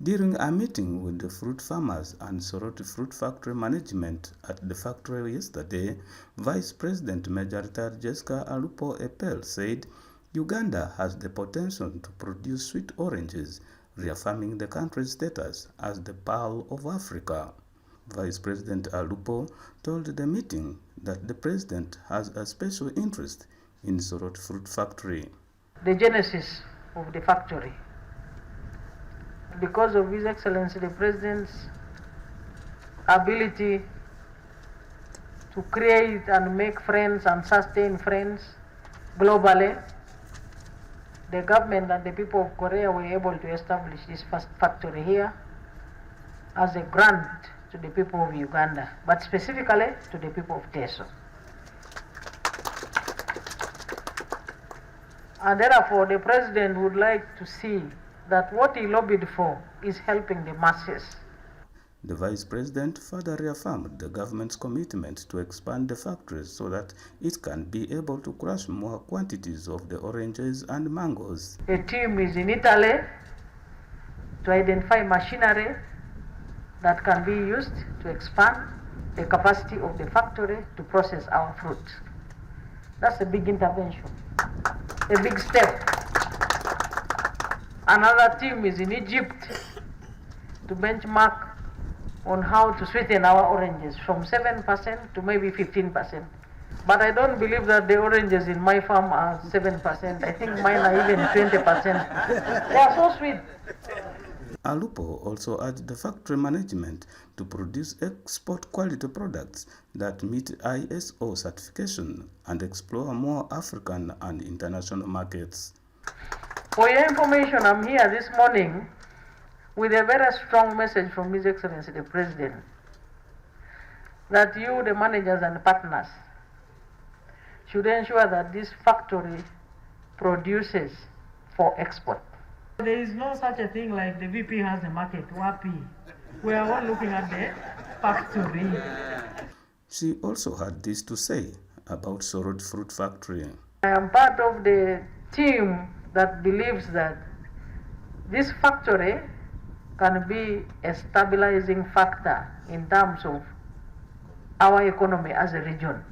During a meeting with the fruit farmers and Soroti Fruit Factory management at the factory yesterday, Vice President Major Jessica Alupo said Uganda has the potential to produce sweet oranges, reaffirming the country's status as the Pearl of Africa. Vice President Alupo told the meeting that the president has a special interest in Soroti Fruit Factory. The genesis of the factory, because of His Excellency the President's ability to create and make friends and sustain friends globally, the government and the people of Korea were able to establish this first factory here as a grant to the people of Uganda, but specifically to the people of Teso. And therefore, the President would like to see that what he lobbied for is helping the masses. The Vice President further reaffirmed the government's commitment to expand the factory so that it can be able to crush more quantities of the oranges and mangoes. A team is in Italy to identify machinery that can be used to expand the capacity of the factory to process our fruit. That's a big intervention, a big step. Another team is in Egypt to benchmark on how to sweeten our oranges from 7% to maybe 15%. But I don't believe that the oranges in my farm are 7%. I think mine are even 20%. They are so sweet. Alupo also urged the factory management to produce export quality products that meet ISO certification and explore more African and international markets. For your information, I'm here this morning with a very strong message from His Excellency the President that you, the managers and partners, should ensure that this factory produces for export. There is no such a thing like the VP has the market, WAPI. We are all looking at the factory. She also had this to say about Soroti Fruit Factory. I am part of the team that believes that this factory can be a stabilizing factor in terms of our economy as a region.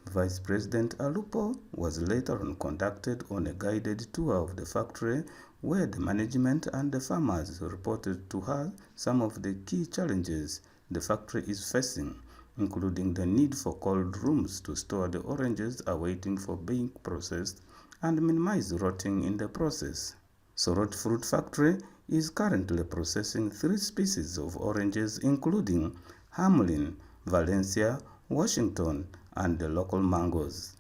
Vice President Alupo was later on conducted on a guided tour of the factory where the management and the farmers reported to her some of the key challenges the factory is facing, including the need for cold rooms to store the oranges awaiting for being processed and minimize rotting in the process. Soroti Fruit Factory is currently processing 3 species of oranges including Hamlin, Valencia, Washington, and the local mangoes.